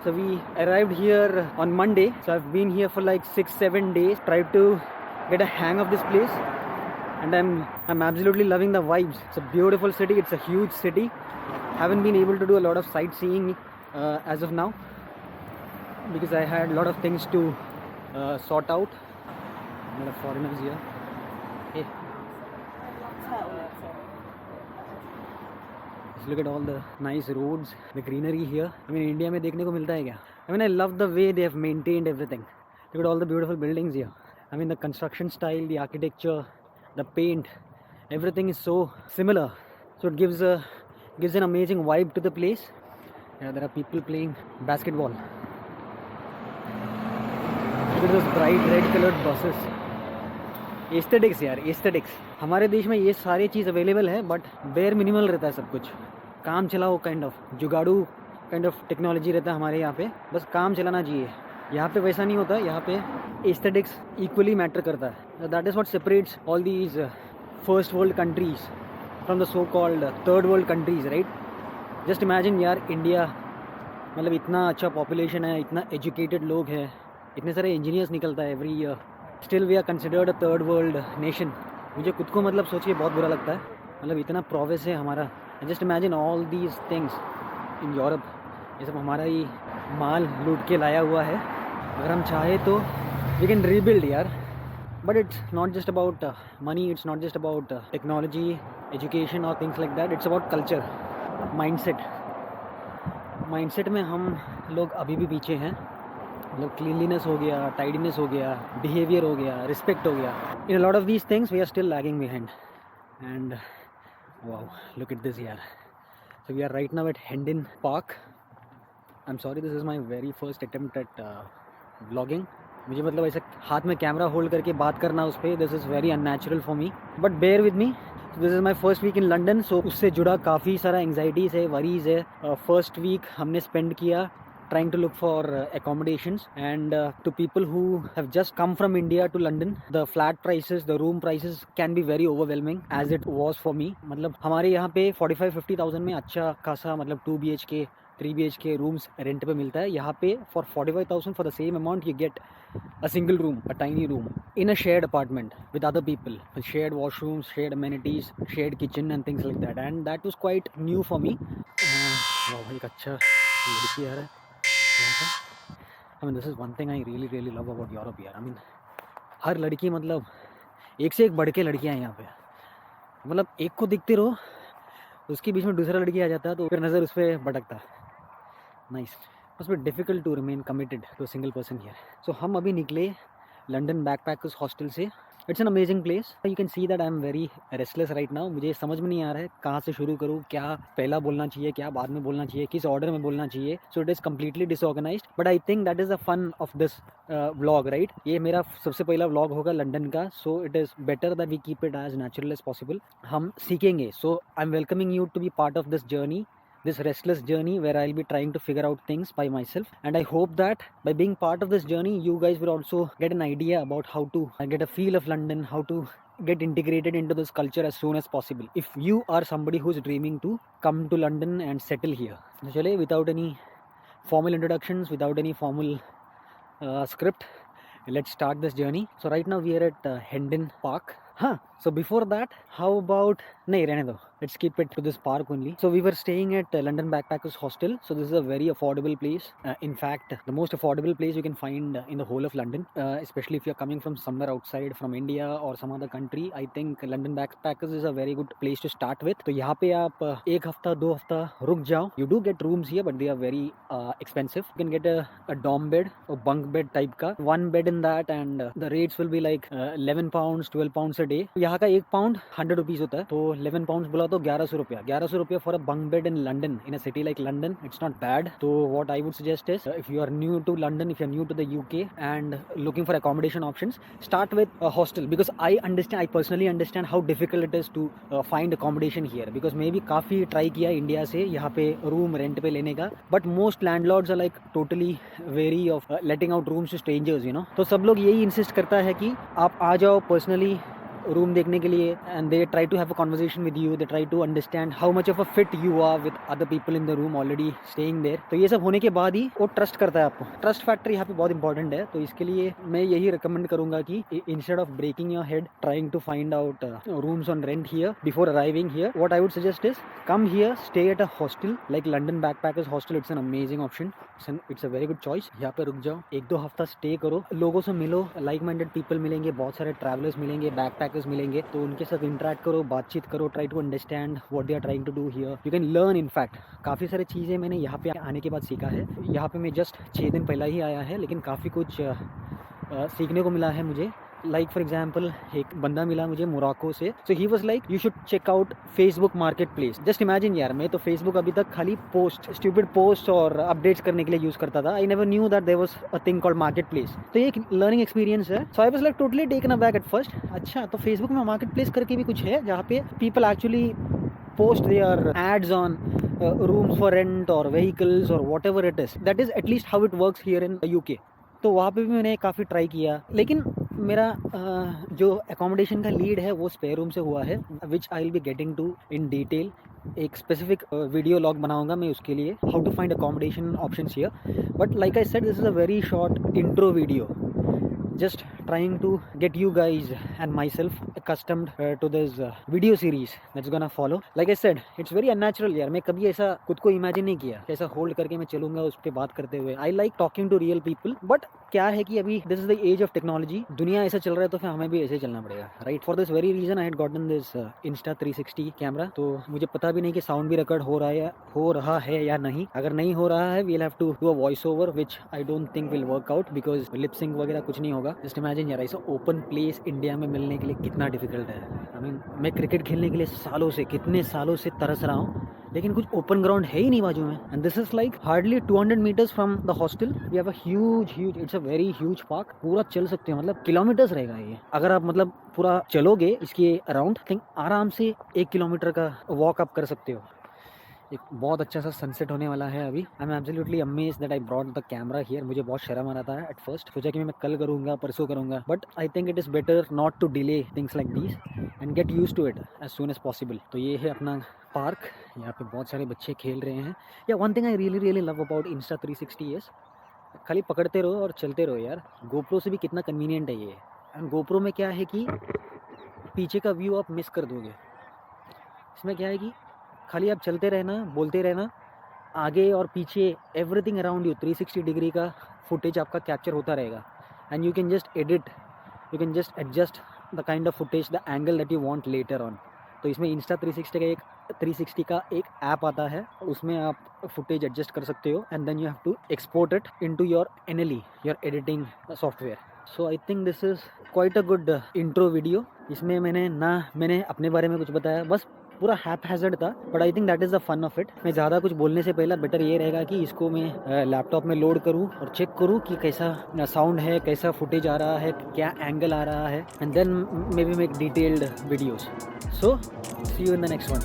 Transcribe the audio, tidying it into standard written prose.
So we arrived here on Monday. So I've been here for like 6-7 days. Tried to get a hang of this place, and I'm absolutely loving the vibes. It's a beautiful city. It's a huge city. Haven't been able to do a lot of sightseeing as of now because I had a lot of things to sort out. A lot of foreigners here. Hey. Just look at all the nice roads, the greenery here. I mean, India में देखने को मिलता है क्या? I mean, I love the way they have maintained everything. Look at all the beautiful buildings here. I mean, the construction style, the architecture, the paint, everything is so similar. So it gives an amazing vibe to the place. Yeah, there are people playing basketball. Look at those bright red colored buses. Aesthetics यार, aesthetics. हमारे देश में ये सारी चीज़ available है but bare minimal रहता है सब कुछ. काम चलाओ काइंड ऑफ जुगाड़ू काइंड ऑफ टेक्नोलॉजी रहता है हमारे यहाँ पे. बस काम चलाना चाहिए. यहाँ पे वैसा नहीं होता. यहाँ पे एस्थेटिक्स इक्वली मैटर करता है. That is what separates all these first world countries from the so called third world countries, right. Just imagine यार, इंडिया मतलब इतना अच्छा पॉपुलेशन है, इतना एजुकेटेड लोग हैं, इतने सारे इंजीनियर्स निकलता है every year. Still we are considered a third world nation. मुझे खुद को मतलब सोच के बहुत बुरा लगता है. मतलब इतना प्रोग्रेस है हमारा. Just imagine all these things in Europe. ये सब हमारा ही माल लूट के लाया हुआ है. अगर हम चाहे तो वी कैन रीबिल्ड यार. But it's not just about money, it's not just about technology, education और things like that. It's about culture, mindset में हम लोग अभी भी पीछे हैं. मतलब क्लीनलीनेस हो गया, टाइडीनेस हो गया, बिहेवियर हो गया, रिस्पेक्ट हो गया. In a lot of these things we are still lagging behind. And wow, look at this यार. So we are right now at Hendon park. I am sorry, this is my very first attempt at vlogging. मुझे मतलब ऐसे हाथ में camera hold करके बात करना उस पर, this is very unnatural for me. But bear with me. This is my first week in London. So उससे जुड़ा काफ़ी सारा एंगजाइटीज़ है, वरीज़ है. फर्स्ट वीक हमने स्पेंड किया trying to look for accommodations, and to people who have just come from India to London, the flat prices, the room prices can be very overwhelming as it was for me. मतलब हमारे यहाँ पे 45-50,000 में अच्छा खासा मतलब 2 BHK 3 BHK rooms rent पे मिलता है. यहाँ पे for 45,000 for the same amount you get a single room, a tiny room in a shared apartment with other people, with shared washrooms, shared amenities, shared kitchen and things like that. And that was quite new for me. वाह, एक अच्छा लड़की यार है. I mean, this is one thing I really really love about Europe यार. I mean, हर लड़की मतलब एक से एक बढ़ के लड़कियाँ हैं यहाँ पे. मतलब एक को दिखते रहो, उसके बीच में दूसरा लड़की आ जाता है तो फिर नज़र उस पर भटकता है. Nice. Must be difficult to remain committed to a single person here. So हम अभी निकले लंडन बैकपैकर्स हॉस्टल से. It's an amazing place. You can see that I am very restless right now. मुझे समझ में नहीं आ रहा है कहाँ से शुरू करूँ, क्या पहला बोलना चाहिए, क्या बाद में बोलना चाहिए, किस ऑर्डर में बोलना चाहिए. So it is completely disorganised. But I think that is the fun of this vlog, right. ये मेरा सबसे पहला व्लॉग होगा लंदन का. So it is better that we keep it as natural as possible. हम सीखेंगे. So I am welcoming you to be part of this journey, this restless journey where I'll be trying to figure out things by myself. And I hope that by being part of this journey you guys will also get an idea about how to get a feel of London, how to get integrated into this culture as soon as possible if you are somebody who's dreaming to come to London and settle here. So chale, without any formal introductions, without any formal script, let's start this journey. So right now we are at Hendon Park. So before that, how about nahi rehne do, let's keep it to this park only. So we were staying at London Backpackers Hostel. So this is a very affordable place. In fact, the most affordable place you can find in the whole of London, especially if you're coming from somewhere outside, from India or some other country. I think London Backpackers is a very good place to start with. तो यहाँ पे आप एक हफ्ता 2 हफ्ता रुक जाओ. You do get rooms here but they are very expensive. You can get a dorm bed or bunk bed type का, one bed in that, and the rates will be like 11 pounds 12 pounds a day. यहाँ का 1 pound 100 rupees होता है. तो 11 pound बोला तो 1100 रुपया. 1100 रुपया for a bunk bed in London, in a city like London. It's not bad. तो what I would suggest is, if you are new to London, if you are new to the UK and looking for accommodation options, start with a hostel. Because I personally understand how difficult it is to find accommodation here. Because मैं भी काफ़ी try किया India से यहाँ पे room rent पे लेने का, but most landlords are like totally wary of letting out rooms to strangers, you know. तो सब लोग यही इंसिस्ट करता है कि आप आ जाओ, पर्सनली रूम देखने के लिए, and they try to have a conversation with you, they try to understand how much of a fit you are with other people in the room already staying there. तो ये सब होने के बाद ही वो ट्रस्ट करता है आपको। ट्रस्ट फैक्टर यहाँ पे बहुत इंपॉर्टेंट है। तो इसके लिए मैं यही रिकमेंड करूंगा कि instead of breaking your head trying to find out rooms on rent here before arriving here, what I would suggest is come here, stay at a hostel like London backpackers hostel. It's an amazing option, it's a very good choice. यहाँ पे रुक जाओ, 1-2 हफ्ता stay करो, लोगों से मिलो, like minded people मिलेंगे, बहुत सारे ट्रैवलर्स मिलेंगे, बैकपैकर्स मिलेंगे, तो उनके साथ इंटरेक्ट करो, बातचीत करो, try to understand what they are trying to do here, you can learn. In fact काफ़ी सारी चीज़ें मैंने यहाँ पे आने के बाद सीखा है। यहाँ पे मैं जस्ट 6 दिन पहला ही आया है, लेकिन काफ़ी कुछ सीखने को मिला है मुझे। लाइक फॉर एग्जाम्पल एक बंदा मिला मुझे मोरक्को से, so he was like you should check out Facebook marketplace. Just imagine यार, मैं तो फेसबुक अभी तक खाली स्टूपिड पोस्ट और अपडेट्स करने के लिए यूज करता था। I never knew that there was a thing called marketplace. तो ये एक लर्निंग एक्सपीरियंस है। So I was like totally taken aback at first. अच्छा, तो फेसबुक में मार्केट प्लेस करके भी कुछ है जहाँ पे people actually post their ads on rooms for rent or vehicles or whatever it is. That is at least how it works here in UK. तो वहाँ पे भी मैंने काफ़ी ट्राई किया, लेकिन मेरा जो अकोमोडेशन का लीड है वो स्पेयर रूम से हुआ है, which I will be getting to in detail. एक स्पेसिफिक वीडियो लॉग बनाऊंगा मैं उसके लिए, how to find accommodation options here. But like I said, this is a very short intro video, just trying to get you guys and myself accustomed to this video series that's gonna follow. Like I said, it's very unnatural यार, मैं कभी ऐसा खुद को imagine नहीं किया ऐसा hold करके मैं चलूंगा उस पर बात करते हुए। I like talking to real people, but क्या है कि अभी this is the age of technology, दुनिया ऐसा चल रहा है तो फिर हमें भी ऐसे चलना पड़ेगा, right? For this very reason I had gotten this Insta360 camera. तो मुझे पता भी नहीं कि साउंड भी रिकॉर्ड हो रहा है या नहीं। अगर नहीं हो रहा है, we'll have to do a voice over which I don't think will work out, because lip sync वगैरह कुछ नहीं होगा। जस्ट इमेजिन यार, ऐसा ओपन प्लेस इंडिया में मिलने के लिए कितना डिफिकल्ट है। आई मीन, मैं क्रिकेट खेलने के लिए कितने सालों से तरस रहा हूँ, लेकिन कुछ ओपन ग्राउंड है ही नहीं बाजू में। And this is like hardly 200 metres from the hostel. We have a huge it's a very huge park. पूरा चल सकते हो, मतलब किलोमीटर्स रहेगा ये। अगर आप मतलब पूरा चलोगे इसके अराउंड, थिंक आराम से 1 किलोमीटर का वॉक अप कर सकते हो। एक बहुत अच्छा सा सनसेट होने वाला है अभी। I am absolutely amazed that I brought the camera here. मुझे बहुत शर्म आ रहा था एट फर्स्ट, सोचा कि मैं कल करूँगा, परसों करूँगा, but I think it is better not to delay things like these and get use to it as soon as possible. तो ये है अपना पार्क, यहाँ पे बहुत सारे बच्चे खेल रहे हैं। या one thing I really love about Insta360 is खाली पकड़ते रहो और चलते रहो यार। गोप्रो से भी कितना कन्वीनियंट है ये। एंड गोप्रो में क्या है कि पीछे का व्यू आप मिस कर दोगे। इसमें क्या है कि खाली आप चलते रहना, बोलते रहना, आगे और पीछे एवरीथिंग अराउंड यू 360 डिग्री का फुटेज आपका कैप्चर होता रहेगा। And you can just edit, you can just adjust the kind of footage, the angle that you want later on. तो इसमें Insta360 का एक ऐप आता है, उसमें आप फुटेज एडजस्ट कर सकते हो and then you have to export it into your NLE, your editing software. So I think this is quite a good intro video. इसमें मैंने अपने बारे में कुछ बताया, बस पूरा हैपहैज़र्ड था, but I think that is the fun of it. मैं ज़्यादा कुछ बोलने से पहले बेटर ये रहेगा कि इसको मैं लैपटॉप में लोड करूँ और चेक करूँ कि कैसा साउंड है, कैसा फुटेज आ रहा है, क्या एंगल आ रहा है, and then maybe make detailed videos. So see you in the next one.